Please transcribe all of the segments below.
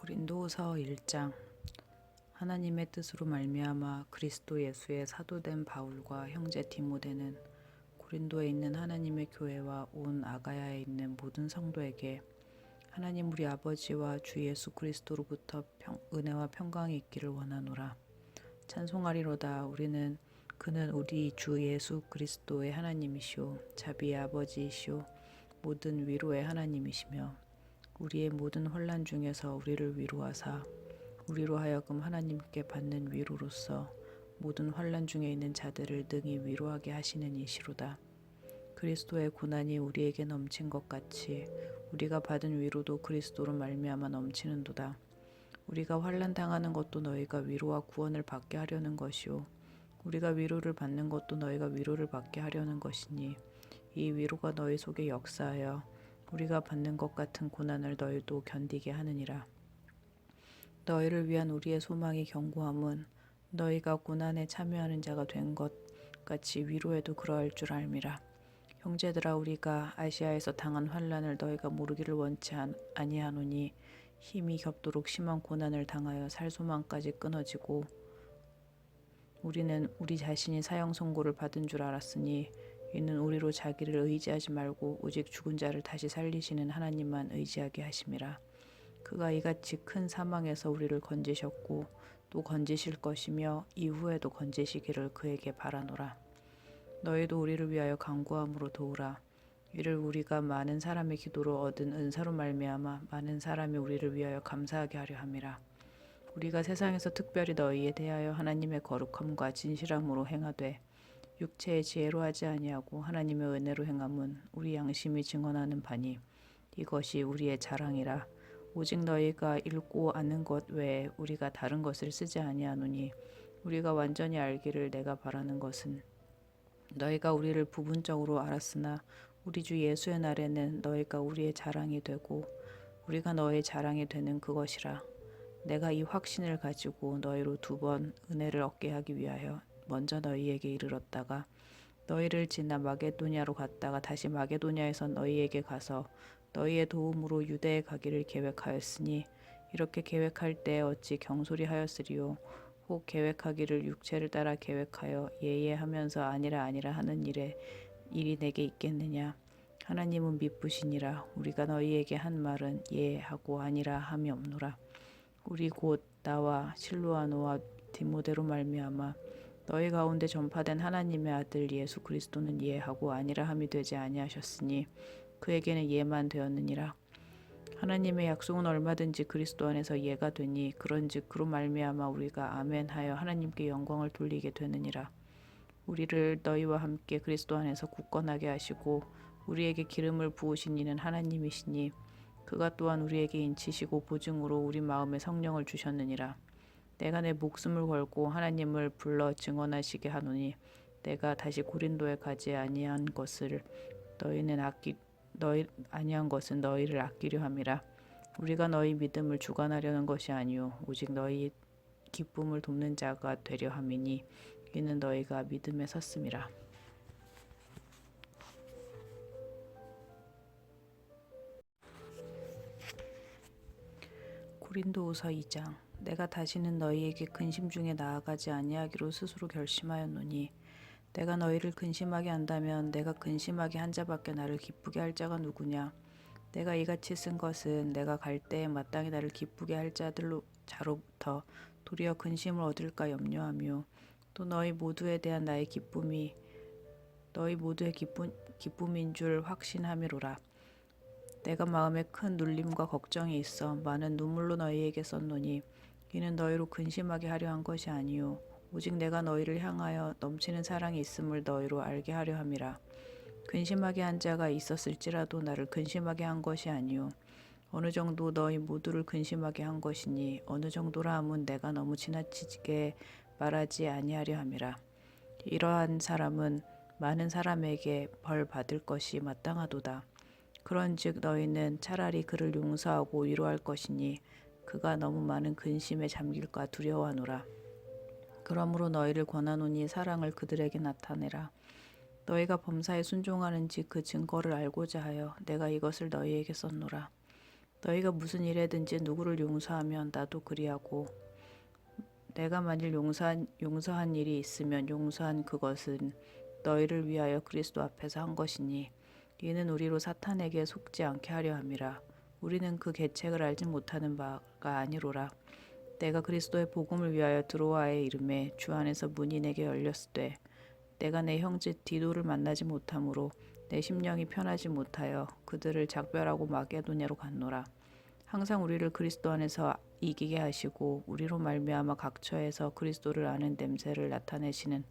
고린도후서 1장. 하나님의 뜻으로 말미암아 그리스도 예수의 사도된 바울과 형제 디모데는 고린도에 있는 하나님의 교회와 온 아가야에 있는 모든 성도에게 하나님 우리 아버지와 주 예수 그리스도로부터 은혜와 평강이 있기를 원하노라. 찬송하리로다. 그는 우리 주 예수 그리스도의 하나님이시오 자비의 아버지이시오 모든 위로의 하나님이시며 우리의 모든 환난 중에서 우리를 위로하사 우리로 하여금 하나님께 받는 위로로서 모든 환난 중에 있는 자들을 능히 위로하게 하시는 이시로다. 그리스도의 고난이 우리에게 넘친 것 같이 우리가 받은 위로도 그리스도로 말미암아 넘치는도다. 우리가 환난 당하는 것도 너희가 위로와 구원을 받게 하려는 것이요 우리가 위로를 받는 것도 너희가 위로를 받게 하려는 것이니 이 위로가 너희 속에 역사하여 우리가 받는 것 같은 고난을 너희도 견디게 하느니라. 너희를 위한 우리의 소망이 견고함은 너희가 고난에 참여하는 자가 된 것 같이 위로에도 그러할 줄 알미라. 형제들아, 우리가 아시아에서 당한 환난을 너희가 모르기를 원치 아니하노니 힘이 겹도록 심한 고난을 당하여 살 소망까지 끊어지고 우리는 우리 자신이 사형 선고를 받은 줄 알았으니 이는 우리로 자기를 의지하지 말고 오직 죽은 자를 다시 살리시는 하나님만 의지하게 하심이라. 그가 이같이 큰 사망에서 우리를 건지셨고 또 건지실 것이며 이후에도 건지시기를 그에게 바라노라. 너희도 우리를 위하여 간구함으로 도우라. 이를 우리가 많은 사람의 기도로 얻은 은사로 말미암아 많은 사람이 우리를 위하여 감사하게 하려 함이라. 우리가 세상에서 특별히 너희에 대하여 하나님의 거룩함과 진실함으로 행하되 육체의 지혜로 하지 아니하고 하나님의 은혜로 행함은 우리 양심이 증언하는 바니 이것이 우리의 자랑이라. 오직 너희가 읽고 아는 것 외에 우리가 다른 것을 쓰지 아니하노니 우리가 완전히 알기를 내가 바라는 것은 너희가 우리를 부분적으로 알았으나 우리 주 예수의 날에는 너희가 우리의 자랑이 되고 우리가 너희의 자랑이 되는 그것이라. 내가 이 확신을 가지고 너희로 2번 은혜를 얻게 하기 위하여 먼저 너희에게 이르렀다가 너희를 지나 마게도냐로 갔다가 다시 마게도냐에서 너희에게 가서 너희의 도움으로 유대에 가기를 계획하였으니 이렇게 계획할 때 어찌 경솔이하였으리요. 혹 계획하기를 육체를 따라 계획하여 예예하면서 아니라 하는 일이 내게 있겠느냐. 하나님은 미쁘시니라. 우리가 너희에게 한 말은 예하고 아니라 함이 없노라. 우리 곧 나와 실로아노와 디모데로 말미암아 너희 가운데 전파된 하나님의 아들 예수 그리스도는 예하고 아니라 함이 되지 아니하셨으니 그에게는 예만 되었느니라. 하나님의 약속은 얼마든지 그리스도 안에서 예가 되니 그런즉 그로 말미암아 우리가 아멘하여 하나님께 영광을 돌리게 되느니라. 우리를 너희와 함께 그리스도 안에서 굳건하게 하시고 우리에게 기름을 부으신 이는 하나님이시니 그가 또한 우리에게 인치시고 보증으로 우리 마음에 성령을 주셨느니라. 내가 내 목숨을 걸고 하나님을 불러 증언하시게 하노니 내가 다시 고린도에 가지 아니한 것은 너희를 아끼려 함이라. 우리가 너희 믿음을 주관하려는 것이 아니요 오직 너희 기쁨을 돕는 자가 되려 함이니 이는 너희가 믿음에 섰음이라. 고린도후서 2장. 내가 다시는 너희에게 근심 중에 나아가지 아니하기로 스스로 결심하였노니 내가 너희를 근심하게 한다면 내가 근심하게 한 자밖에 나를 기쁘게 할 자가 누구냐. 내가 이같이 쓴 것은 내가 갈 때에 마땅히 나를 기쁘게 할 자로부터 도리어 근심을 얻을까 염려하며 또 너희 모두에 대한 나의 기쁨이 너희 모두의 기쁨인 줄 확신함이로라. 내가 마음에 큰 눌림과 걱정이 있어 많은 눈물로 너희에게 썼노니 이는 너희로 근심하게 하려 한 것이 아니요 오직 내가 너희를 향하여 넘치는 사랑이 있음을 너희로 알게 하려 함이라. 근심하게 한 자가 있었을지라도 나를 근심하게 한 것이 아니요 어느 정도 너희 모두를 근심하게 한 것이니 어느 정도라 함은 내가 너무 지나치게 말하지 아니하려 함이라. 이러한 사람은 많은 사람에게 벌 받을 것이 마땅하도다. 그런즉 너희는 차라리 그를 용서하고 위로할 것이니 그가 너무 많은 근심에 잠길까 두려워하노라. 그러므로 너희를 권하노니 사랑을 그들에게 나타내라. 너희가 범사에 순종하는지 그 증거를 알고자 하여 내가 이것을 너희에게 썼노라. 너희가 무슨 일에든지 누구를 용서하면 나도 그리하고 내가 만일 용서한 일이 있으면 용서한 그것은 너희를 위하여 그리스도 앞에서 한 것이니 이는 우리로 사탄에게 속지 않게 하려 함이라. 우리는 그 계책을 알지 못하는 바가 아니로라. 내가 그리스도의 복음을 위하여 드로아에 이름에 주 안에서 문이 내게 열렸으되 내가 내 형제 디도를 만나지 못하므로 내 심령이 편하지 못하여 그들을 작별하고 마게도냐로 갔노라. 항상 우리를 그리스도 안에서 이기게 하시고 우리로 말미암아 각처에서 그리스도를 아는 냄새를 나타내시는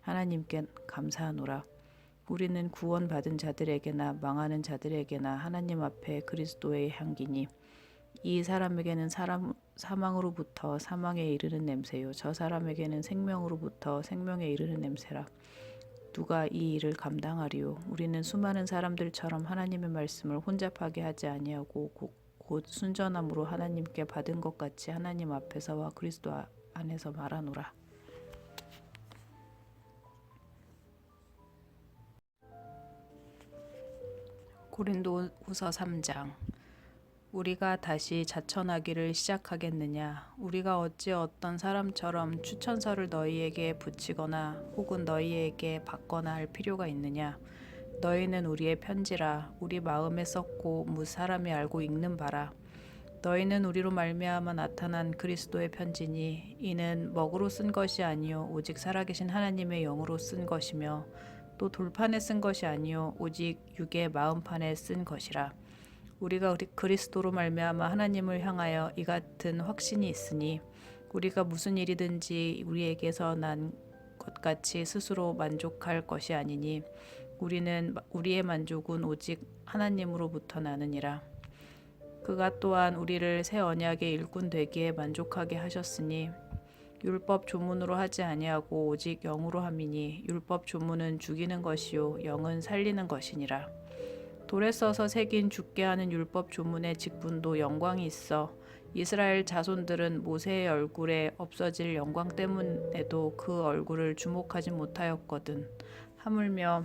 하나님께 감사하노라. 우리는 구원받은 자들에게나 망하는 자들에게나 하나님 앞에 그리스도의 향기니 이 사람에게는 사망으로부터 사망에 이르는 냄새요 저 사람에게는 생명으로부터 생명에 이르는 냄새라. 누가 이 일을 감당하리요? 우리는 수많은 사람들처럼 하나님의 말씀을 혼잡하게 하지 아니하고 곧 순전함으로 하나님께 받은 것 같이 하나님 앞에서와 그리스도 안에서 말하노라. 고린도후서 3장. 우리가 다시 자천하기를 시작하겠느냐? 우리가 어찌 어떤 사람처럼 추천서를 너희에게 붙이거나 혹은 너희에게 받거나 할 필요가 있느냐? 너희는 우리의 편지라. 우리 마음에 썼고 무사람이 알고 읽는 바라. 너희는 우리로 말미암아 나타난 그리스도의 편지니 이는 먹으로 쓴 것이 아니요 오직 살아계신 하나님의 영으로 쓴 것이며 또 돌판에 쓴 것이 아니요 오직 육의 마음판에 쓴 것이라. 우리가 그리스도로 말미암아 하나님을 향하여 이 같은 확신이 있으니 우리가 무슨 일이든지 우리에게서 난 것 같이 스스로 만족할 것이 아니니 우리의 만족은 오직 하나님으로부터 나느니라. 그가 또한 우리를 새 언약의 일꾼 되기에 만족하게 하셨으니 율법 조문으로 하지 아니하고 오직 영으로 함이니 율법 조문은 죽이는 것이요 영은 살리는 것이니라. 돌에 써서 새긴 죽게 하는 율법 조문의 직분도 영광이 있어 이스라엘 자손들은 모세의 얼굴에 없어질 영광 때문에도 그 얼굴을 주목하지 못하였거든. 하물며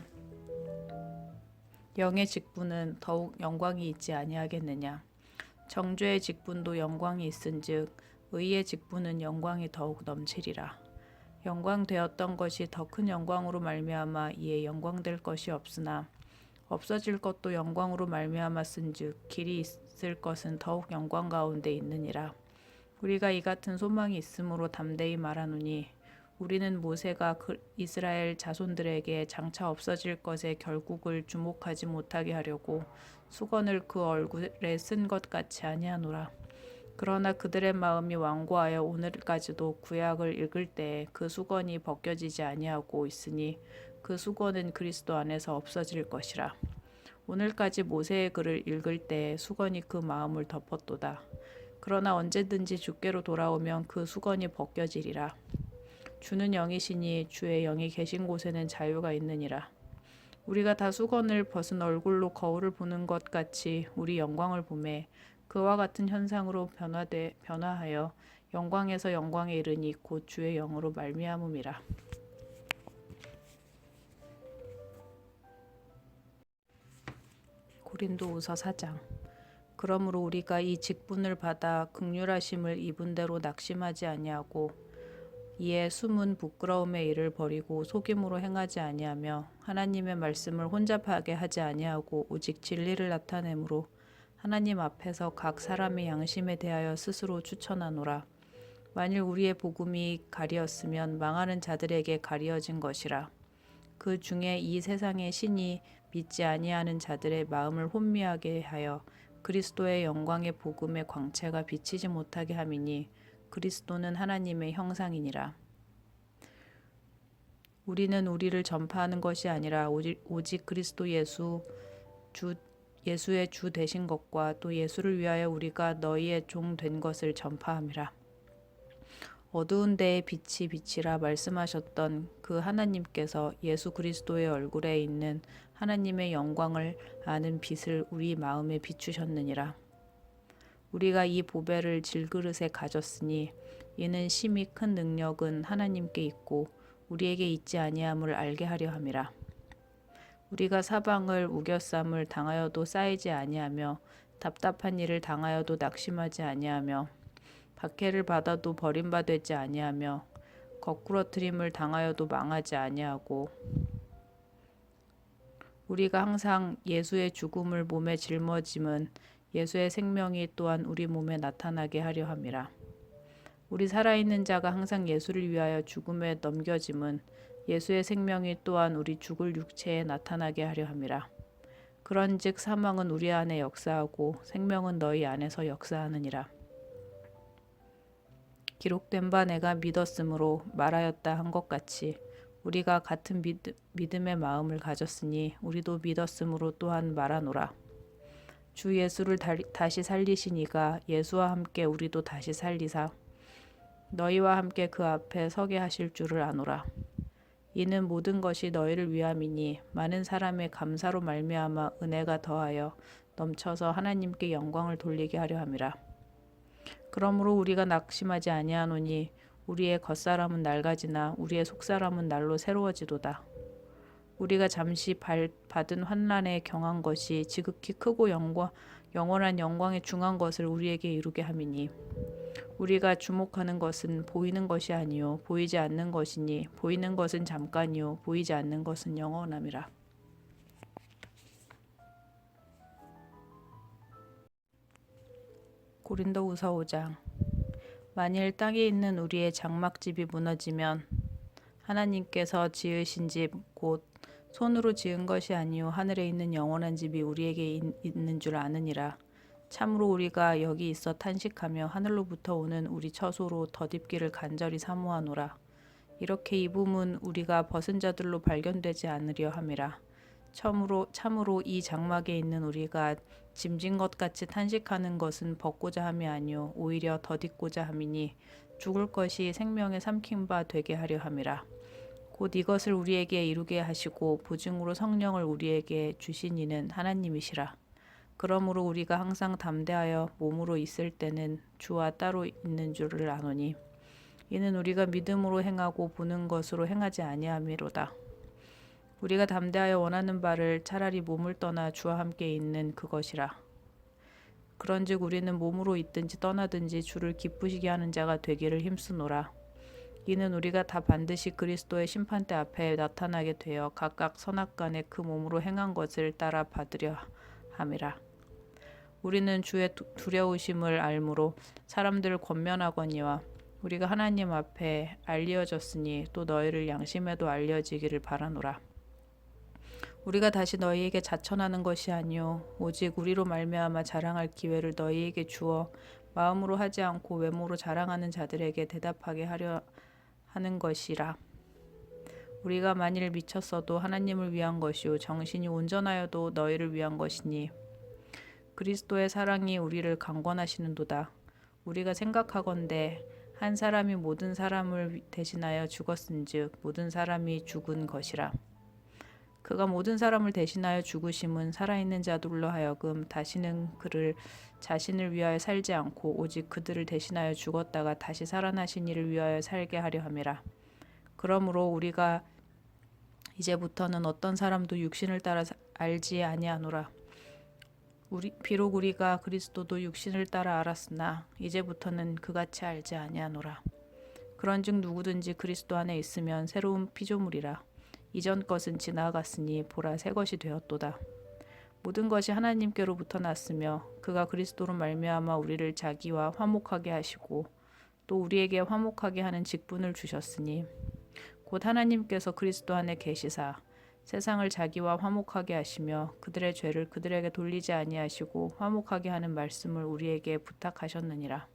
영의 직분은 더욱 영광이 있지 아니하겠느냐. 정죄의 직분도 영광이 있은즉 의의 직분은 영광이 더욱 넘치리라. 영광되었던 것이 더 큰 영광으로 말미암아 이에 영광될 것이 없으나 없어질 것도 영광으로 말미암았은즉 길이 있을 것은 더욱 영광 가운데 있느니라. 우리가 이 같은 소망이 있으므로 담대히 말하노니 우리는 모세가 이스라엘 자손들에게 장차 없어질 것의 결국을 주목하지 못하게 하려고 수건을 그 얼굴에 쓴 것 같이 아니하노라. 그러나 그들의 마음이 완고하여 오늘까지도 구약을 읽을 때에 그 수건이 벗겨지지 아니하고 있으니 그 수건은 그리스도 안에서 없어질 것이라. 오늘까지 모세의 글을 읽을 때에 수건이 그 마음을 덮었도다. 그러나 언제든지 주께로 돌아오면 그 수건이 벗겨지리라. 주는 영이시니 주의 영이 계신 곳에는 자유가 있느니라. 우리가 다 수건을 벗은 얼굴로 거울을 보는 것 같이 우리 영광을 보매 그와 같은 현상으로 변화하여 영광에서 영광에 이르니 곧 주의 영으로 말미암음이라. 고린도후서 4장. 그러므로 우리가 이 직분을 받아 긍휼하심을 입은 대로 낙심하지 아니하고 이에 숨은 부끄러움의 일을 버리고 속임으로 행하지 아니하며 하나님의 말씀을 혼잡하게 하지 아니하고 오직 진리를 나타내므로 하나님 앞에서 각 사람의 양심에 대하여 스스로 추천하노라. 만일 우리의 복음이 가리었으면 망하는 자들에게 가리어진 것이라. 그 중에 이 세상의 신이 믿지 아니하는 자들의 마음을 혼미하게 하여 그리스도의 영광의 복음의 광채가 비치지 못하게 함이니 그리스도는 하나님의 형상이니라. 우리는 우리를 전파하는 것이 아니라 오직 그리스도 예수의 주 되신 것과 또 예수를 위하여 우리가 너희의 종 된 것을 전파함이라. 어두운 데에 빛이 비치라 말씀하셨던 그 하나님께서 예수 그리스도의 얼굴에 있는 하나님의 영광을 아는 빛을 우리 마음에 비추셨느니라. 우리가 이 보배를 질그릇에 가졌으니 이는 심히 큰 능력은 하나님께 있고 우리에게 있지 아니함을 알게 하려 함이라. 우리가 사방을 우겨쌈을 당하여도 쌓이지 아니하며 답답한 일을 당하여도 낙심하지 아니하며 박해를 받아도 버림받지 아니하며 거꾸러뜨림을 당하여도 망하지 아니하고 우리가 항상 예수의 죽음을 몸에 짊어짐은 예수의 생명이 또한 우리 몸에 나타나게 하려 함이라. 우리 살아있는 자가 항상 예수를 위하여 죽음에 넘겨짐은 예수의 생명이 또한 우리 죽을 육체에 나타나게 하려 함이라. 그런즉 사망은 우리 안에 역사하고 생명은 너희 안에서 역사하느니라. 기록된 바 내가 믿었으므로 말하였다 한 것 같이 우리가 같은 믿음의 마음을 가졌으니 우리도 믿었으므로 또한 말하노라. 주 예수를 다시 살리신 이가 예수와 함께 우리도 다시 살리사 너희와 함께 그 앞에 서게 하실 줄을 아노라. 이는 모든 것이 너희를 위함이니 많은 사람의 감사로 말미암아 은혜가 더하여 넘쳐서 하나님께 영광을 돌리게 하려 함이라. 그러므로 우리가 낙심하지 아니하노니 우리의 겉사람은 낡아지나 우리의 속사람은 날로 새로워지도다. 우리가 잠시 받은 환난에 경한 것이 지극히 크고 영원한 영광에 중한 것을 우리에게 이루게 함이니 우리가 주목하는 것은 보이는 것이 아니요 보이지 않는 것이니 보이는 것은 잠깐이요 보이지 않는 것은 영원함이라. 고린도후서 5장. 만일 땅에 있는 우리의 장막집이 무너지면 하나님께서 지으신 집 곧 손으로 지은 것이 아니요 하늘에 있는 영원한 집이 우리에게 있는 줄 아느니라. 참으로 우리가 여기 있어 탄식하며 하늘로부터 오는 우리 처소로 덧입기를 간절히 사모하노라. 이렇게 입음은 우리가 벗은 자들로 발견되지 않으려 함이라. 참으로 이 장막에 있는 우리가 짐진 것 같이 탄식하는 것은 벗고자 함이 아니요 오히려 덧입고자 함이니 죽을 것이 생명에 삼킨 바 되게 하려 함이라. 곧 이것을 우리에게 이루게 하시고 보증으로 성령을 우리에게 주신 이는 하나님이시라. 그러므로 우리가 항상 담대하여 몸으로 있을 때는 주와 따로 있는 줄을 아노니 이는 우리가 믿음으로 행하고 보는 것으로 행하지 아니함이로다. 우리가 담대하여 원하는 바를 차라리 몸을 떠나 주와 함께 있는 그것이라. 그런즉 우리는 몸으로 있든지 떠나든지 주를 기쁘시게 하는 자가 되기를 힘쓰노라. 이는 우리가 다 반드시 그리스도의 심판대 앞에 나타나게 되어 각각 선악간에 그 몸으로 행한 것을 따라 받으려 함이라. 우리는 주의 두려우심을 알므로 사람들을 권면하거니와 우리가 하나님 앞에 알려졌으니 또 너희를 양심에도 알려지기를 바라노라. 우리가 다시 너희에게 자천하는 것이 아니요 오직 우리로 말미암아 자랑할 기회를 너희에게 주어 마음으로 하지 않고 외모로 자랑하는 자들에게 대답하게 하려 하는 것이라. 우리가 만일 미쳤어도 하나님을 위한 것이요 정신이 온전하여도 너희를 위한 것이니 그리스도의 사랑이 우리를 강권하시는도다. 우리가 생각하건대 한 사람이 모든 사람을 대신하여 죽었은즉 모든 사람이 죽은 것이라. 그가 모든 사람을 대신하여 죽으심은 살아있는 자들로 하여금 다시는 그를 자신을 위하여 살지 않고 오직 그들을 대신하여 죽었다가 다시 살아나신 이를 위하여 살게 하려 함이라. 그러므로 우리가 이제부터는 어떤 사람도 육신을 따라 알지 아니하노라. 비록 우리가 그리스도도 육신을 따라 알았으나 이제부터는 그같이 알지 아니하노라. 그런즉 누구든지 그리스도 안에 있으면 새로운 피조물이라. 이전 것은 지나갔으니 보라 새 것이 되었도다. 모든 것이 하나님께로부터 났으며 그가 그리스도로 말미암아 우리를 자기와 화목하게 하시고 또 우리에게 화목하게 하는 직분을 주셨으니 곧 하나님께서 그리스도 안에 계시사 세상을 자기와 화목하게 하시며 그들의 죄를 그들에게 돌리지 아니하시고 화목하게 하는 말씀을 우리에게 부탁하셨느니라.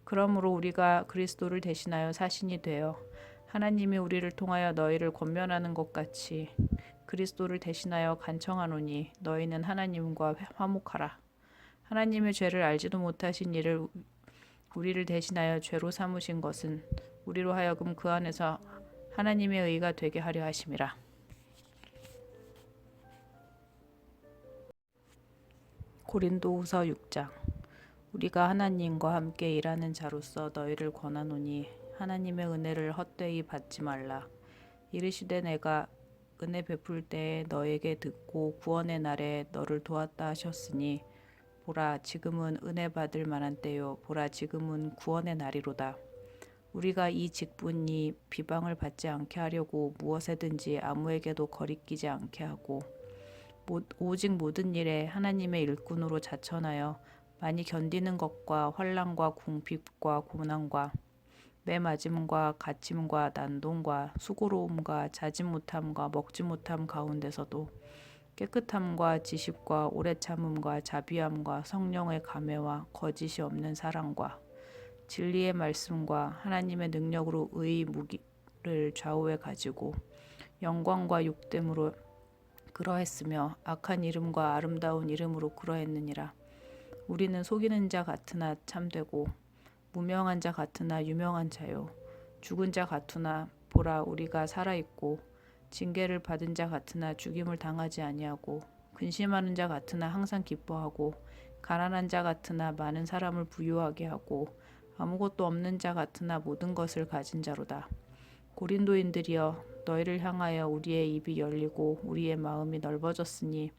그러므로 우리가 그리스도를 대신하여 사신이 되어 하나님이 우리를 통하여 너희를 권면하는 것 같이 그리스도를 대신하여 간청하노니 너희는 하나님과 화목하라. 하나님의 죄를 알지도 못하신 이를 우리를 대신하여 죄로 삼으신 것은 우리로 하여금 그 안에서 하나님의 의가 되게 하려 하심이라. 고린도후서 6장. 우리가 하나님과 함께 일하는 자로서 너희를 권하노니 하나님의 은혜를 헛되이 받지 말라. 이르시되 내가 은혜 베풀 때에 너에게 듣고 구원의 날에 너를 도왔다 하셨으니 보라 지금은 은혜 받을 만한 때요 보라 지금은 구원의 날이로다. 우리가 이 직분이 비방을 받지 않게 하려고 무엇에든지 아무에게도 거리끼지 않게 하고 오직 모든 일에 하나님의 일꾼으로 자천하여 많이 견디는 것과 환난과 궁핍과 고난과 매맞음과 갇힘과 난동과 수고로움과 자지 못함과 먹지 못함 가운데서도 깨끗함과 지식과 오래 참음과 자비함과 성령의 감회와 거짓이 없는 사랑과 진리의 말씀과 하나님의 능력으로 의의 무기를 좌우에 가지고 영광과 욕됨으로 그러했으며 악한 이름과 아름다운 이름으로 그러했느니라. 우리는 속이는 자 같으나 참되고 무명한 자 같으나 유명한 자요 죽은 자 같으나 보라 우리가 살아있고 징계를 받은 자 같으나 죽임을 당하지 아니하고 근심하는 자 같으나 항상 기뻐하고 가난한 자 같으나 많은 사람을 부유하게 하고 아무것도 없는 자 같으나 모든 것을 가진 자로다. 고린도인들이여 너희를 향하여 우리의 입이 열리고 우리의 마음이 넓어졌으니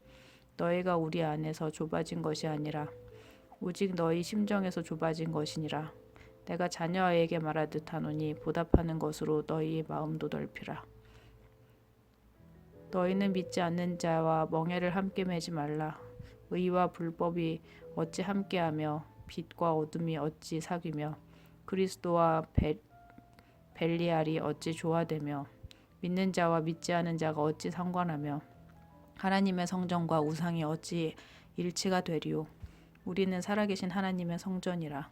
너희가 우리 안에서 좁아진 것이 아니라 오직 너희 심정에서 좁아진 것이니라. 내가 자녀에게 말하듯 하노니 보답하는 것으로 너희의 마음도 넓히라. 너희는 믿지 않는 자와 멍에를 함께 매지 말라. 의와 불법이 어찌 함께하며 빛과 어둠이 어찌 사귀며 그리스도와 벨리알이 어찌 조화되며 믿는 자와 믿지 않은 자가 어찌 상관하며 하나님의 성전과 우상이 어찌 일치가 되리요. 우리는 살아계신 하나님의 성전이라.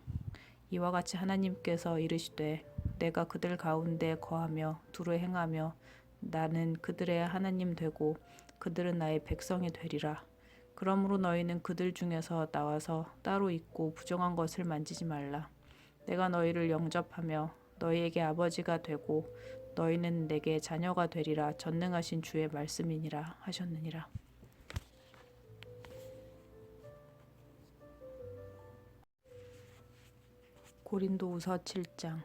이와 같이 하나님께서 이르시되 내가 그들 가운데 거하며 두루 행하며 나는 그들의 하나님 되고 그들은 나의 백성이 되리라. 그러므로 너희는 그들 중에서 나와서 따로 있고 부정한 것을 만지지 말라. 내가 너희를 영접하며 너희에게 아버지가 되고 너희는 내게 자녀가 되리라. 전능하신 주의 말씀이니라 하셨느니라. 고린도후서 7장.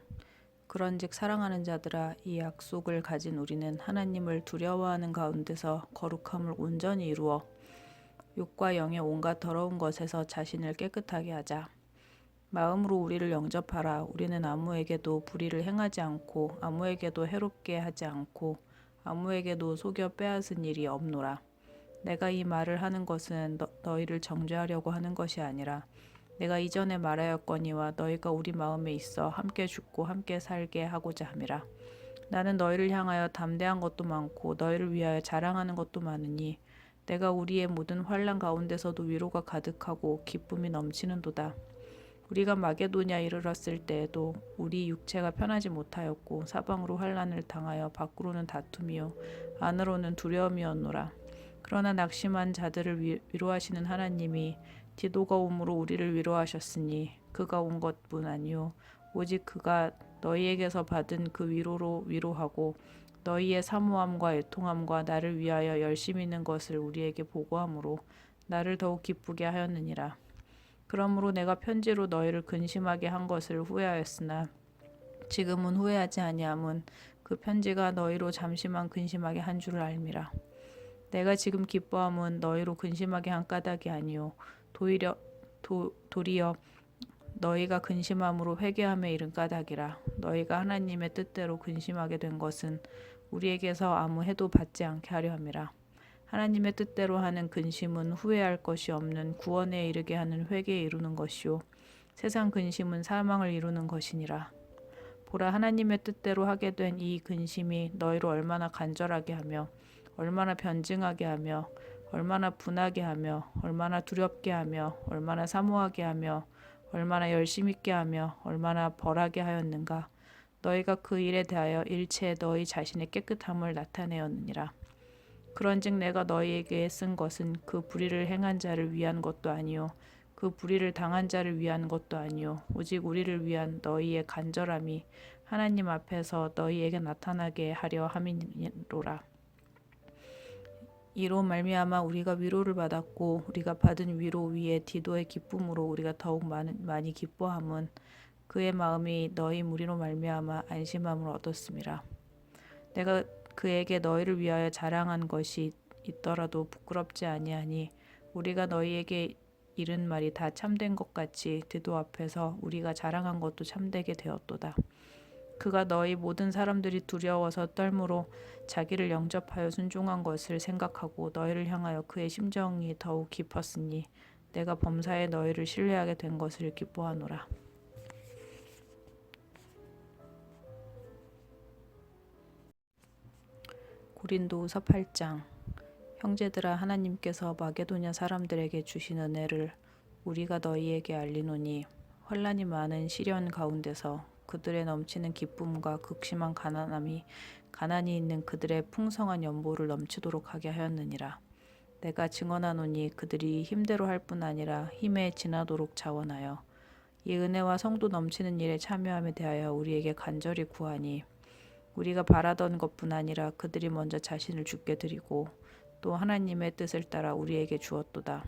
그런즉 사랑하는 자들아 이 약속을 가진 우리는 하나님을 두려워하는 가운데서 거룩함을 온전히 이루어 육과 영의 온갖 더러운 것에서 자신을 깨끗하게 하자. 마음으로 우리를 영접하라. 우리는 아무에게도 불의를 행하지 않고 아무에게도 해롭게 하지 않고 아무에게도 속여 빼앗은 일이 없노라. 내가 이 말을 하는 것은 너희를 정죄하려고 하는 것이 아니라 내가 이전에 말하였거니와 너희가 우리 마음에 있어 함께 죽고 함께 살게 하고자 함이라. 나는 너희를 향하여 담대한 것도 많고 너희를 위하여 자랑하는 것도 많으니 내가 우리의 모든 환난 가운데서도 위로가 가득하고 기쁨이 넘치는도다. 우리가 마게도냐 이르렀을 때에도 우리 육체가 편하지 못하였고 사방으로 환난을 당하여 밖으로는 다툼이요 안으로는 두려움이었노라. 그러나 낙심한 자들을 위로하시는 하나님이 디도가 오므로 우리를 위로하셨으니 그가 온 것뿐 아니요 오직 그가 너희에게서 받은 그 위로로 위로하고 너희의 사모함과 애통함과 나를 위하여 열심히 있는 것을 우리에게 보고함으로 나를 더욱 기쁘게 하였느니라. 그러므로 내가 편지로 너희를 근심하게 한 것을 후회하였으나 지금은 후회하지 아니함은 그 편지가 너희로 잠시만 근심하게 한 줄을 알미라. 내가 지금 기뻐함은 너희로 근심하게 한 까닭이 아니요 도리어 너희가 근심함으로 회개함에 이른 까닭이라. 너희가 하나님의 뜻대로 근심하게 된 것은 우리에게서 아무 해도 받지 않게 하려 함이라. 하나님의 뜻대로 하는 근심은 후회할 것이 없는 구원에 이르게 하는 회개에 이루는 것이요 세상 근심은 사망을 이루는 것이니라. 보라 하나님의 뜻대로 하게 된 이 근심이 너희를 얼마나 간절하게 하며 얼마나 변증하게 하며 얼마나 분하게 하며 얼마나 두렵게 하며 얼마나 사모하게 하며 얼마나 열심 있게 하며 얼마나 벌하게 하였는가. 너희가 그 일에 대하여 일체 너희 자신의 깨끗함을 나타내었느니라. 그런즉 내가 너희에게 쓴 것은 그 불의를 행한 자를 위한 것도 아니요 그 불의를 당한 자를 위한 것도 아니요 오직 우리를 위한 너희의 간절함이 하나님 앞에서 너희에게 나타나게 하려 함이로라. 이로 말미암아 우리가 위로를 받았고 우리가 받은 위로 위에 디도의 기쁨으로 우리가 더욱 많이 기뻐함은 그의 마음이 너희 무리로 말미암아 안심함을 얻었음이라. 내가 그에게 너희를 위하여 자랑한 것이 있더라도 부끄럽지 아니하니 우리가 너희에게 이른 말이 다 참된 것 같이 디도 앞에서 우리가 자랑한 것도 참되게 되었도다. 그가 너희 모든 사람들이 두려워서 떨므로 자기를 영접하여 순종한 것을 생각하고 너희를 향하여 그의 심정이 더욱 깊었으니 내가 범사에 너희를 신뢰하게 된 것을 기뻐하노라. 고린도후서 8장. 형제들아, 하나님께서 마게도냐 사람들에게 주신 은혜를 우리가 너희에게 알리노니 환난이 많은 시련 가운데서 그들의 넘치는 기쁨과 극심한 가난이 있는 그들의 풍성한 연보를 넘치도록 하게 하였느니라. 내가 증언하노니 그들이 힘대로 할 뿐 아니라 힘에 지나도록 자원하여 이 은혜와 성도 넘치는 일에 참여함에 대하여 우리에게 간절히 구하니 우리가 바라던 것뿐 아니라 그들이 먼저 자신을 주께 드리고 또 하나님의 뜻을 따라 우리에게 주었도다.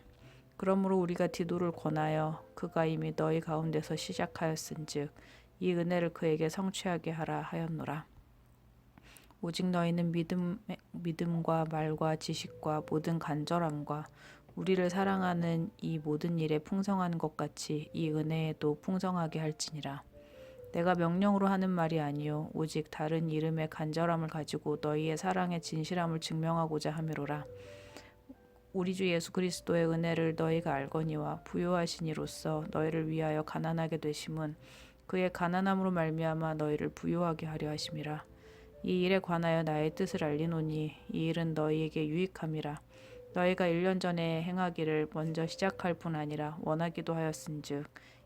그러므로 우리가 디도를 권하여 그가 이미 너희 가운데서 시작하였은즉 이 은혜를 그에게 성취하게 하라 하였노라. 오직 너희는 믿음과 말과 지식과 모든 간절함과 우리를 사랑하는 이 모든 일에 풍성한 것 같이 이 은혜에도 풍성하게 할지니라. 내가 명령으로 하는 말이 아니요 오직 다른 이름의 간절함을 가지고 너희의 사랑의 진실함을 증명하고자 함이로라. 우리 주 예수 그리스도의 은혜를 너희가 알거니와 부요하신 이로써 너희를 위하여 가난하게 되심은 그의 가난함으로 말미암아 너희를 부요하게 하려 하심이라. 이 일에 관하여 나의 뜻을 알리노니 이 일은 너희에게 유익함이라. 너희가 1년 전에 행하기를 먼저 시작할 뿐 아니라 원하기도 하였은즉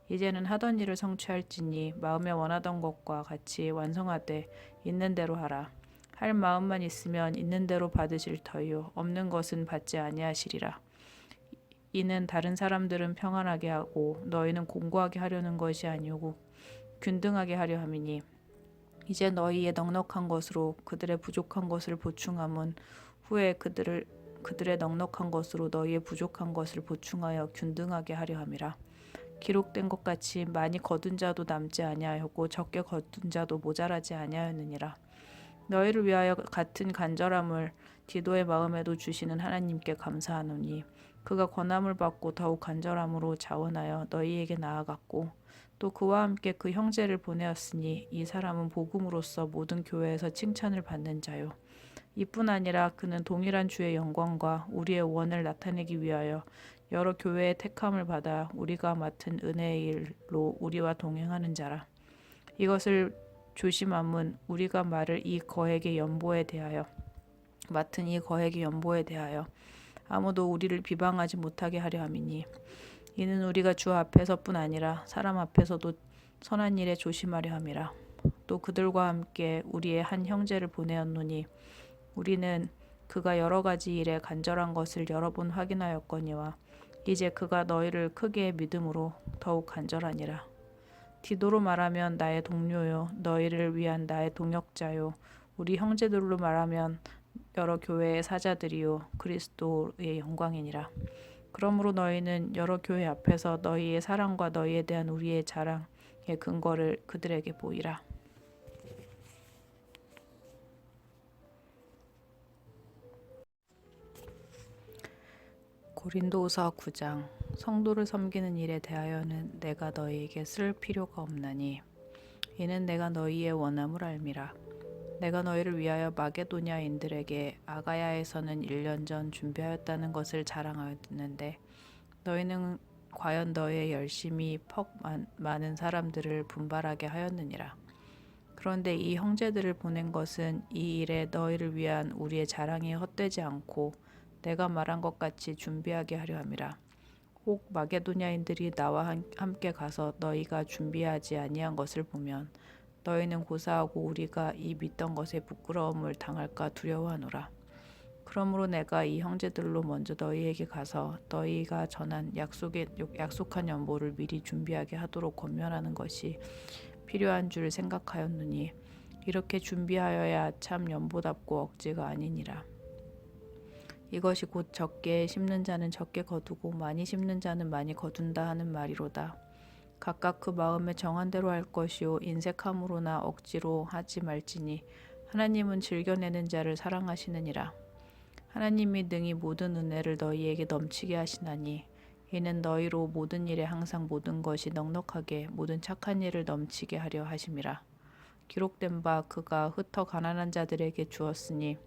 이제는 하던 일을 성취할지니 마음에 원하던 것과 같이 완성하되 있는 대로 하라. 할 마음만 있으면 있는 대로 받으실 터요 없는 것은 받지 아니하시리라. 이는 다른 사람들은 평안하게 하고 너희는 공고하게 하려는 것이 아니오고 균등하게 하려 함이니 이제 너희의 넉넉한 것으로 그들의 부족한 것을 보충함은 후에 그들의 넉넉한 것으로 너희의 부족한 것을 보충하여 균등하게 하려 함이라. 기록된 것 같이 많이 거둔 자도 남지 아니하였고 적게 거둔 자도 모자라지 아니하였느니라. 너희를 위하여 같은 간절함을 디도의 마음에도 주시는 하나님께 감사하노니 그가 권함을 받고 더욱 간절함으로 자원하여 너희에게 나아갔고 또 그와 함께 그 형제를 보내었으니 이 사람은 복음으로써 모든 교회에서 칭찬을 받는 자요. 이뿐 아니라 그는 동일한 주의 영광과 우리의 원을 나타내기 위하여 여러 교회의 택함을 받아 우리가 맡은 은혜의 일로 우리와 동행하는 자라. 이것을 조심함은 우리가 맡은 이 거액의 연보에 대하여 아무도 우리를 비방하지 못하게 하려 함이니 이는 우리가 주 앞에서뿐 아니라 사람 앞에서도 선한 일에 조심하려 함이라. 또 그들과 함께 우리의 한 형제를 보내었노니 우리는 그가 여러 가지 일에 간절한 것을 여러 번 확인하였거니와 이제 그가 너희를 크게 믿음으로 더욱 간절하니라. 디도로 말하면 나의 동료요 너희를 위한 나의 동역자요 우리 형제들로 말하면 여러 교회의 사자들이요 그리스도의 영광이니라. 그러므로 너희는 여러 교회 앞에서 너희의 사랑과 너희에 대한 우리의 자랑의 근거를 그들에게 보이라. 고린도후서 9장. 성도를 섬기는 일에 대하여는 내가 너희에게 쓸 필요가 없나니 이는 내가 너희의 원함을 알미라. 내가 너희를 위하여 마게도냐인들에게 아가야에서는 1년 전 준비하였다는 것을 자랑하였는데 너희는 과연 너희의 열심이 많은 사람들을 분발하게 하였느니라. 그런데 이 형제들을 보낸 것은 이 일에 너희를 위한 우리의 자랑이 헛되지 않고 내가 말한 것 같이 준비하게 하려 함이라. 혹 마게도냐인들이 나와 함께 가서 너희가 준비하지 아니한 것을 보면 너희는 고사하고 우리가 이 믿던 것에 부끄러움을 당할까 두려워하노라. 그러므로 내가 이 형제들로 먼저 너희에게 가서 너희가 전한 약속한 연보를 미리 준비하게 하도록 권면하는 것이 필요한 줄 생각하였느니 이렇게 준비하여야 참 연보답고 억지가 아니니라. 이것이 곧 적게 심는 자는 적게 거두고 많이 심는 자는 많이 거둔다 하는 말이로다. 각각 그 마음에 정한 대로 할 것이요 인색함으로나 억지로 하지 말지니 하나님은 즐겨내는 자를 사랑하시느니라. 하나님이 능히 모든 은혜를 너희에게 넘치게 하시나니 이는 너희로 모든 일에 항상 모든 것이 넉넉하게 모든 착한 일을 넘치게 하려 하심이라. 기록된 바 그가 흩어 가난한 자들에게 주었으니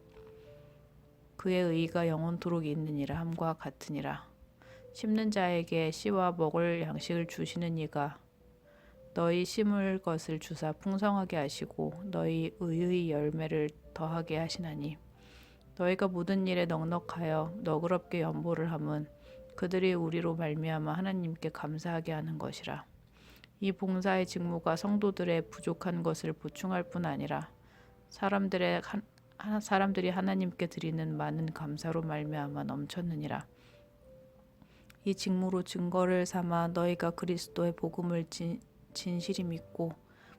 그의 의가 영원토록 있느니라 함과 같으니라. 심는 자에게 씨와 먹을 양식을 주시는 이가 너희 심을 것을 주사 풍성하게 하시고 너희 의의 열매를 더하게 하시나니 너희가 모든 일에 넉넉하여 너그럽게 연보를 함은 그들이 우리로 말미암아 하나님께 감사하게 하는 것이라. 이 봉사의 직무가 성도들의 부족한 것을 보충할 뿐 아니라 사람들이 하나님께 드리는 많은 감사로 말미암아 넘쳤느니라. 이 직무로 증거를 삼아 너희가 그리스도의 복음을 진실히 믿고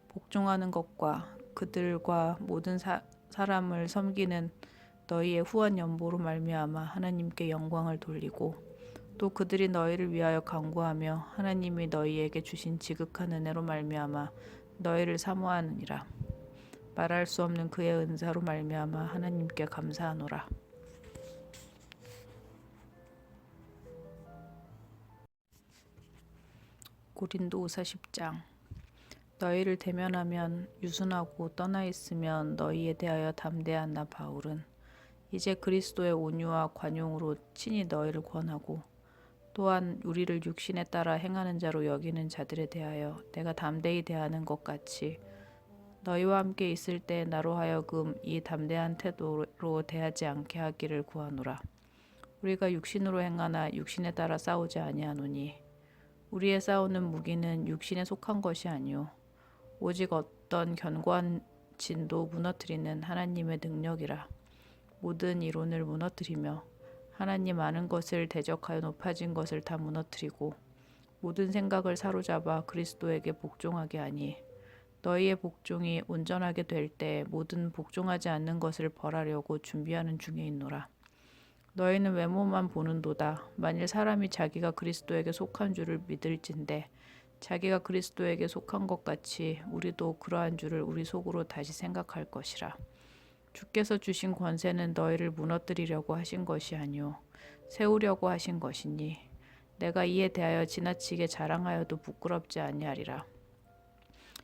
복종하는 것과 그들과 모든 사람을 섬기는 너희의 후한 연보로 말미암아 하나님께 영광을 돌리고 또 그들이 너희를 위하여 간구하며 하나님이 너희에게 주신 지극한 은혜로 말미암아 너희를 사모하느니라. 말할 수 없는 그의 은사로 말미암아 하나님께 감사하노라. 고린도후서 10장. 너희를 대면하면 유순하고 떠나 있으면 너희에 대하여 담대한 나 바울은 이제 그리스도의 온유와 관용으로 친히 너희를 권하고 또한 우리를 육신에 따라 행하는 자로 여기는 자들에 대하여 내가 담대히 대하는 것 같이 너희와 함께 있을 때 나로 하여금 이 담대한 태도로 대하지 않게 하기를 구하노라. 우리가 육신으로 행하나 육신에 따라 싸우지 아니하노니 우리의 싸우는 무기는 육신에 속한 것이 아니요 오직 어떤 견고한 진도 무너뜨리는 하나님의 능력이라. 모든 이론을 무너뜨리며 하나님 아는 것을 대적하여 높아진 것을 다 무너뜨리고 모든 생각을 사로잡아 그리스도에게 복종하게 하니 너희의 복종이 온전하게 될 때 모든 복종하지 않는 것을 벌하려고 준비하는 중에 있노라. 너희는 외모만 보는도다. 만일 사람이 자기가 그리스도에게 속한 줄을 믿을진대 자기가 그리스도에게 속한 것 같이 우리도 그러한 줄을 우리 속으로 다시 생각할 것이라. 주께서 주신 권세는 너희를 무너뜨리려고 하신 것이 아니요 세우려고 하신 것이니 내가 이에 대하여 지나치게 자랑하여도 부끄럽지 아니하리라.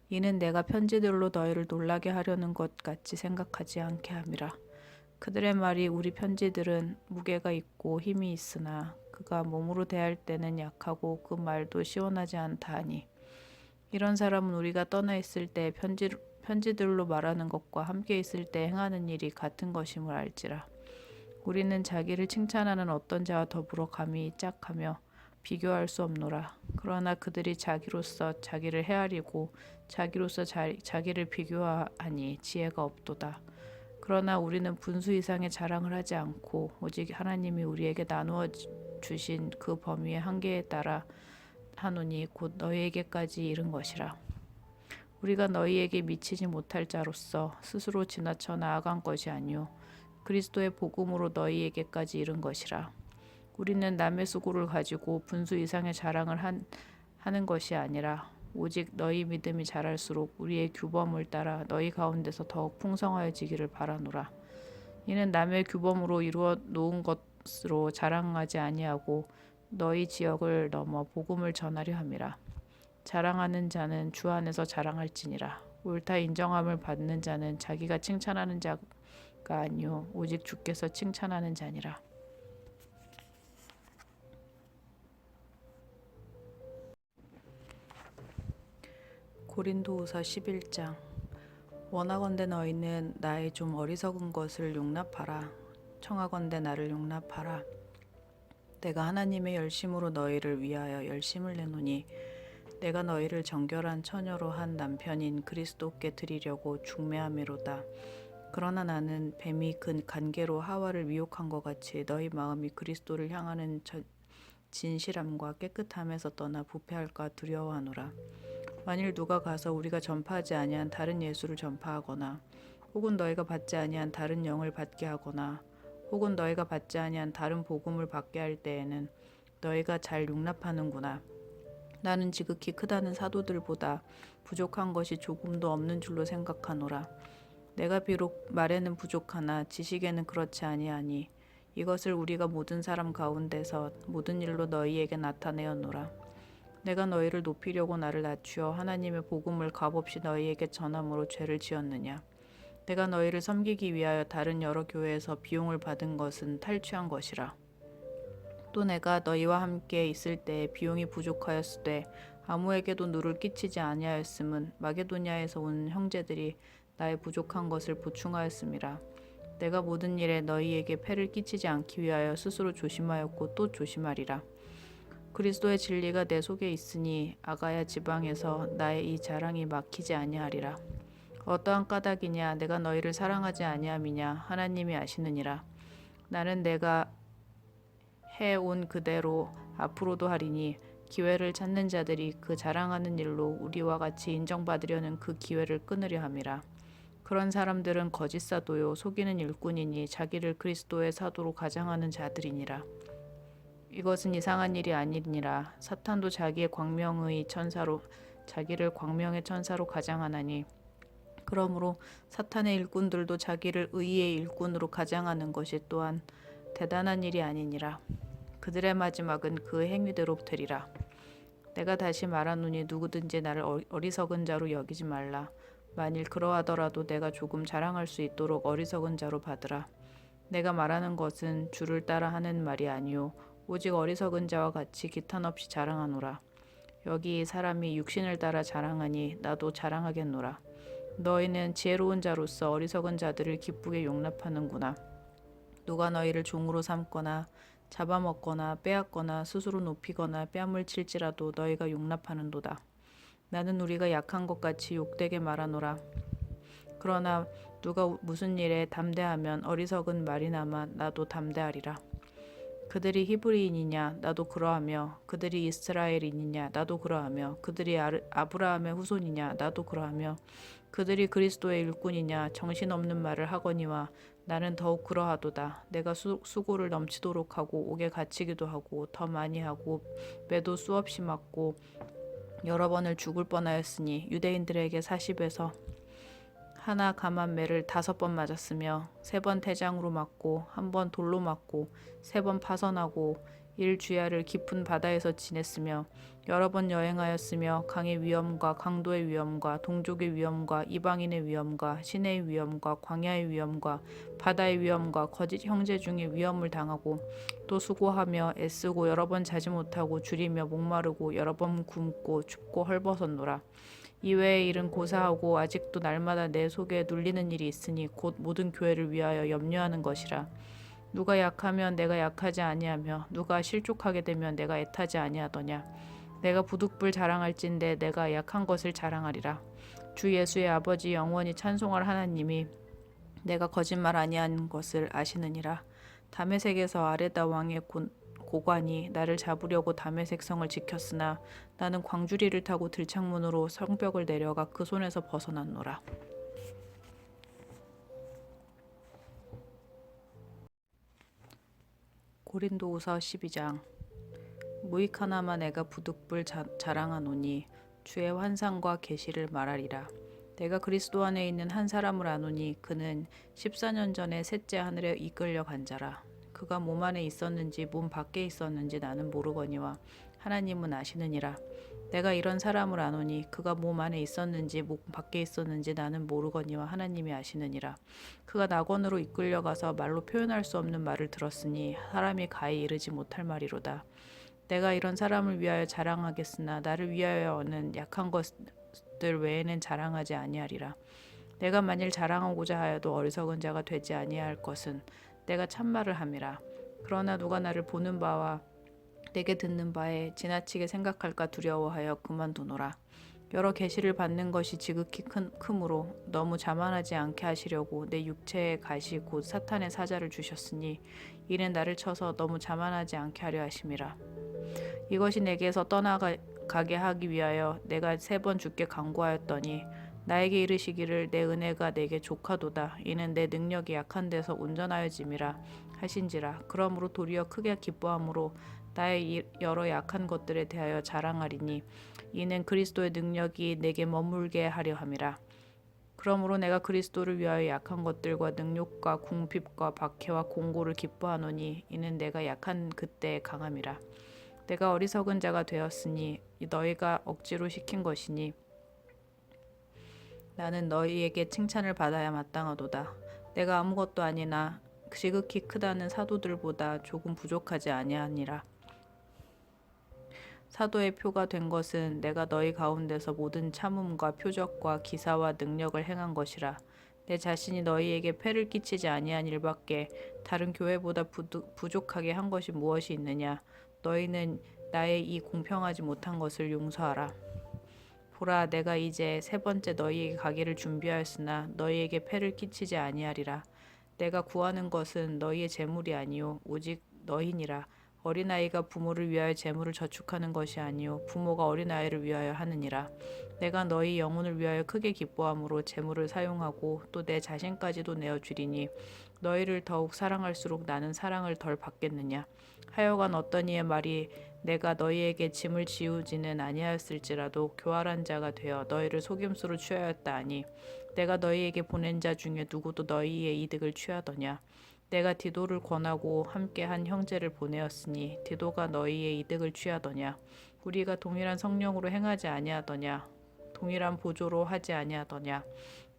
이는 내가 편지들로 너희를 놀라게 하려는 것 같이 생각하지 않게 함이라. 그들의 말이 우리 편지들은 무게가 있고 힘이 있으나 그가 몸으로 대할 때는 약하고 그 말도 시원하지 않다 하니 이런 사람은 우리가 떠나 있을 때 편지들로 말하는 것과 함께 있을 때 행하는 일이 같은 것임을 알지라. 우리는 자기를 칭찬하는 어떤 자와 더불어 감히 짝하며 비교할 수 없노라. 그러나 그들이 자기로서 자기를 헤아리고 자기로서 자기를 비교하니 지혜가 없도다. 그러나 우리는 분수 이상의 자랑을 하지 않고 오직 하나님이 우리에게 나누어 주신 그 범위의 한계에 따라 하노니 곧 너희에게까지 이른 것이라. 우리가 너희에게 미치지 못할 자로서 스스로 지나쳐 나아간 것이 아니요 그리스도의 복음으로 너희에게까지 이른 것이라. 우리는 남의 수고를 가지고 분수 이상의 자랑을 하는 것이 아니라 오직 너희 믿음이 자랄수록 우리의 규범을 따라 너희 가운데서 더욱 풍성하여지기를 바라노라. 이는 남의 규범으로 이루어 놓은 것으로 자랑하지 아니하고 너희 지역을 넘어 복음을 전하려 함이라. 자랑하는 자는 주 안에서 자랑할지니라. 옳다 인정함을 받는 자는 자기가 칭찬하는 자가 아니요 오직 주께서 칭찬하는 자니라. 고린도후서 11장. 원하건대 너희는 나의 좀 어리석은 것을 용납하라. 청하건대 나를 용납하라. 내가 하나님의 열심으로 너희를 위하여 열심을 내노니 내가 너희를 정결한 처녀로 한 남편인 그리스도께 드리려고 중매함이로다. 그러나 나는 뱀이 그 간계로 하와를 미혹한 것 같이 너희 마음이 그리스도를 향하는 진실함과 깨끗함에서 떠나 부패할까 두려워하노라. 만일 누가 가서 우리가 전파하지 아니한 다른 예수를 전파하거나 혹은 너희가 받지 아니한 다른 영을 받게 하거나 혹은 너희가 받지 아니한 다른 복음을 받게 할 때에는 너희가 잘 용납하는구나. 나는 지극히 크다는 사도들보다 부족한 것이 조금도 없는 줄로 생각하노라. 내가 비록 말에는 부족하나 지식에는 그렇지 아니하니 이것을 우리가 모든 사람 가운데서 모든 일로 너희에게 나타내었노라. 내가 너희를 높이려고 나를 낮추어 하나님의 복음을 값없이 너희에게 전함으로 죄를 지었느냐. 내가 너희를 섬기기 위하여 다른 여러 교회에서 비용을 받은 것은 탈취한 것이라. 또 내가 너희와 함께 있을 때에 비용이 부족하였으되 아무에게도 누를 끼치지 아니하였음은 마게도냐에서 온 형제들이 나의 부족한 것을 보충하였음이라. 내가 모든 일에 너희에게 폐를 끼치지 않기 위하여 스스로 조심하였고 또 조심하리라. 그리스도의 진리가 내 속에 있으니 아가야 지방에서 나의 이 자랑이 막히지 아니하리라. 어떠한 까닭이냐 내가 너희를 사랑하지 아니함이냐 하나님이 아시느니라. 나는 내가 해온 그대로 앞으로도 하리니 기회를 찾는 자들이 그 자랑하는 일로 우리와 같이 인정받으려는 그 기회를 끊으려 함이라. 그런 사람들은 거짓 사도요 속이는 일꾼이니 자기를 그리스도의 사도로 가장하는 자들이니라. 이것은 이상한 일이 아니니라. 사탄도 자기를 광명의 천사로 가장하나니 그러므로 사탄의 일꾼들도 자기를 의의 일꾼으로 가장하는 것이 또한 대단한 일이 아니니라. 그들의 마지막은 그 행위대로 되리라. 내가 다시 말하노니 누구든지 나를 어리석은 자로 여기지 말라. 만일 그러하더라도 내가 조금 자랑할 수 있도록 어리석은 자로 받으라. 내가 말하는 것은 주를 따라 하는 말이 아니요 오직 어리석은 자와 같이 기탄 없이 자랑하노라. 여기 사람이 육신을 따라 자랑하니 나도 자랑하겠노라. 너희는 지혜로운 자로서 어리석은 자들을 기쁘게 용납하는구나. 누가 너희를 종으로 삼거나 잡아먹거나 빼앗거나 스스로 높이거나 뺨을 칠지라도 너희가 용납하는도다. 나는 우리가 약한 것 같이 욕되게 말하노라. 그러나 누가 무슨 일에 담대하면 어리석은 말이나마 나도 담대하리라. 그들이 히브리인이냐 나도 그러하며 그들이 이스라엘인이냐 나도 그러하며 그들이 아브라함의 후손이냐 나도 그러하며 그들이 그리스도의 일꾼이냐 정신없는 말을 하거니와 나는 더욱 그러하도다. 내가 수고를 넘치도록 하고 옥에 갇히기도 하고 더 많이 하고 매도 수없이 맞고 여러 번을 죽을 뻔하였으니 유대인들에게 40에서 하나 감한 매를 5번 맞았으며 3번 태장으로 맞고 1번 돌로 맞고 3번 파선하고 일주야를 깊은 바다에서 지냈으며 여러 번 여행하였으며 강의 위험과 강도의 위험과 동족의 위험과 이방인의 위험과 시내의 위험과 광야의 위험과 바다의 위험과 거짓 형제 중에 위험을 당하고 또 수고하며 애쓰고 여러 번 자지 못하고 줄이며 목마르고 여러 번 굶고 춥고 헐벗었노라. 이외의 일은 고사하고 아직도 날마다 내 속에 눌리는 일이 있으니 곧 모든 교회를 위하여 염려하는 것이라. 누가 약하면 내가 약하지 아니하며 누가 실족하게 되면 내가 애타지 아니하더냐. 내가 부득불 자랑할진대 내가 약한 것을 자랑하리라. 주 예수의 아버지 영원히 찬송할 하나님이 내가 거짓말 아니한 것을 아시느니라. 다메섹에서 아레다 왕의 고관이 나를 잡으려고 다메섹 성을 지켰으나 나는 광주리를 타고 들창문으로 성벽을 내려가 그 손에서 벗어났노라. 고린도후서 12장. 무익 하나만 내가 부득불 자랑하노니 주의 환상과 계시를 말하리라. 내가 그리스도 안에 있는 한 사람을 아노니 그는 14년 전에 셋째 하늘에 이끌려 간 자라. 그가 몸 안에 있었는지 몸 밖에 있었는지 나는 모르거니와 하나님은 아시느니라. 내가 이런 사람을 아노니 그가 몸 안에 있었는지 몸 밖에 있었는지 나는 모르거니와 하나님이 아시느니라. 그가 낙원으로 이끌려가서 말로 표현할 수 없는 말을 들었으니 사람이 가히 이르지 못할 말이로다. 내가 이런 사람을 위하여 자랑하겠으나 나를 위하여는 약한 것들 외에는 자랑하지 아니하리라. 내가 만일 자랑하고자 하여도 어리석은 자가 되지 아니할 것은 내가 참말을 함이라. 그러나 누가 나를 보는 바와 내게 듣는 바에 지나치게 생각할까 두려워하여 그만두노라. 여러 계시를 받는 것이 지극히 크므로 너무 자만하지 않게 하시려고 내 육체의 가시 곧 사탄의 사자를 주셨으니 이는 나를 쳐서 너무 자만하지 않게 하려 하심이라. 이것이 내게서 떠나가게 하기 위하여 내가 3번 주께 간구하였더니 나에게 이르시기를 내 은혜가 내게 족하도다. 이는 내 능력이 약한 데서 온전하여짐이라 하신지라. 그러므로 도리어 크게 기뻐함으로 나의 여러 약한 것들에 대하여 자랑하리니 이는 그리스도의 능력이 내게 머물게 하려 함이라. 그러므로 내가 그리스도를 위하여 약한 것들과 능욕과 궁핍과 박해와 공고를 기뻐하노니 이는 내가 약한 그때의 강함이라. 내가 어리석은 자가 되었으니 너희가 억지로 시킨 것이니 나는 너희에게 칭찬을 받아야 마땅하도다. 내가 아무것도 아니나 지극히 크다는 사도들보다 조금 부족하지 아니하니라. 사도의 표가 된 것은 내가 너희 가운데서 모든 참음과 표적과 기사와 능력을 행한 것이라. 내 자신이 너희에게 폐를 끼치지 아니한 일밖에 다른 교회보다 부족하게 한 것이 무엇이 있느냐. 너희는 나의 이 공평하지 못한 것을 용서하라. 보라, 내가 이제 세 번째 너희에게 가기를 준비하였으나 너희에게 폐를 끼치지 아니하리라. 내가 구하는 것은 너희의 재물이 아니요 오직 너희니라. 어린아이가 부모를 위하여 재물을 저축하는 것이 아니요 부모가 어린아이를 위하여 하느니라. 내가 너희 영혼을 위하여 크게 기뻐함으로 재물을 사용하고 또 내 자신까지도 내어주리니 너희를 더욱 사랑할수록 나는 사랑을 덜 받겠느냐. 하여간 어떤 이의 말이 내가 너희에게 짐을 지우지는 아니하였을지라도 교활한 자가 되어 너희를 속임수로 취하였다 하니 내가 너희에게 보낸 자 중에 누구도 너희의 이득을 취하더냐. 내가 디도를 권하고 함께한 형제를 보내었으니 디도가 너희의 이득을 취하더냐. 우리가 동일한 성령으로 행하지 아니하더냐. 동일한 보조로 하지 아니하더냐.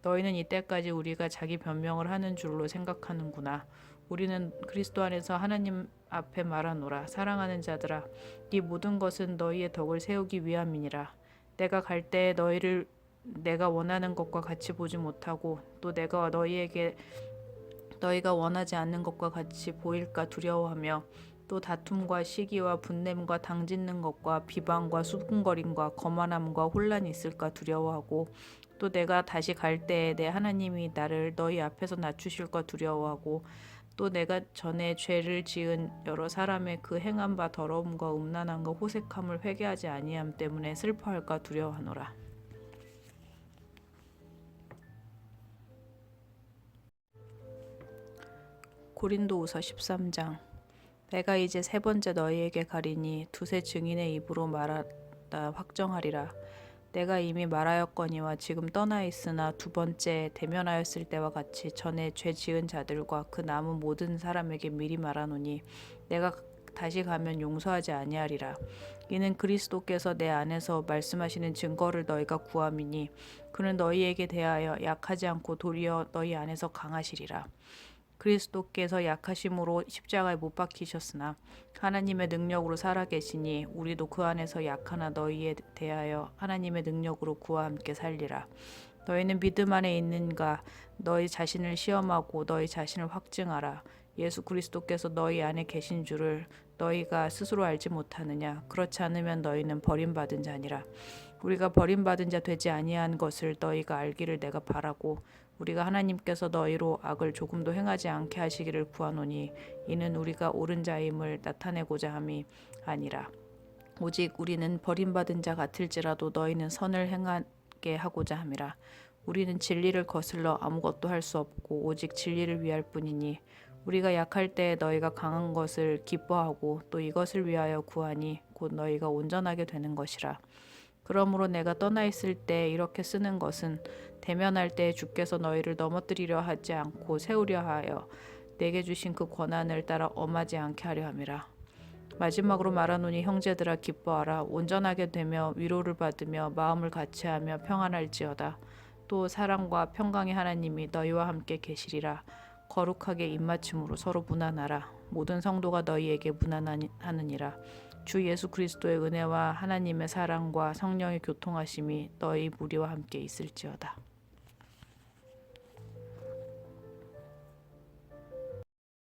너희는 이때까지 우리가 자기 변명을 하는 줄로 생각하는구나. 우리는 그리스도 안에서 하나님 앞에 말하노라. 사랑하는 자들아, 이 모든 것은 너희의 덕을 세우기 위함이니라. 내가 갈 때에 너희를 내가 원하는 것과 같이 보지 못하고 또 내가 너희가 원하지 않는 것과 같이 보일까 두려워하며 또 다툼과 시기와 분냄과 당짓는 것과 비방과 수군거림과 거만함과 혼란이 있을까 두려워하고 또 내가 다시 갈 때에 내 하나님이 나를 너희 앞에서 낮추실까 두려워하고 또 내가 전에 죄를 지은 여러 사람의 그 행한 바 더러움과 음란함과 호색함을 회개하지 아니함 때문에 슬퍼할까 두려워하노라. 고린도후서 13장. 내가 이제 세 번째 너희에게 가리니 두세 증인의 입으로 말하다 확정하리라. 내가 이미 말하였거니와 지금 떠나 있으나 두 번째 대면하였을 때와 같이 전에 죄 지은 자들과 그 남은 모든 사람에게 미리 말하노니 내가 다시 가면 용서하지 아니하리라. 이는 그리스도께서 내 안에서 말씀하시는 증거를 너희가 구함이니 그는 너희에게 대하여 약하지 않고 도리어 너희 안에서 강하시리라. 그리스도께서 약하심으로 십자가에 못 박히셨으나 하나님의 능력으로 살아계시니 우리도 그 안에서 약하나 너희에 대하여 하나님의 능력으로 그와 함께 살리라. 너희는 믿음 안에 있는가? 너희 자신을 시험하고 너희 자신을 확증하라. 예수 그리스도께서 너희 안에 계신 줄을 너희가 스스로 알지 못하느냐? 그렇지 않으면 너희는 버림받은 자니라. 우리가 버림받은 자 되지 아니한 것을 너희가 알기를 내가 바라고 우리가 하나님께서 너희로 악을 조금도 행하지 않게 하시기를 구하노니 이는 우리가 옳은 자임을 나타내고자 함이 아니라 오직 우리는 버림받은 자 같을지라도 너희는 선을 행하게 하고자 함이라. 우리는 진리를 거슬러 아무것도 할 수 없고 오직 진리를 위할 뿐이니 우리가 약할 때 너희가 강한 것을 기뻐하고 또 이것을 위하여 구하니 곧 너희가 온전하게 되는 것이라. 그러므로 내가 떠나 있을 때 이렇게 쓰는 것은 대면할 때 주께서 너희를 넘어뜨리려 하지 않고 세우려 하여 내게 주신 그 권한을 따라 엄하지 않게 하려 함이라. 마지막으로 말하노니 형제들아 기뻐하라. 온전하게 되며 위로를 받으며 마음을 같이하며 평안할지어다. 또 사랑과 평강의 하나님이 너희와 함께 계시리라. 거룩하게 입맞춤으로 서로 무난하라. 모든 성도가 너희에게 무난하느니라. 주 예수 그리스도의 은혜와 하나님의 사랑과 성령의 교통하심이 너희 무리와 함께 있을지어다.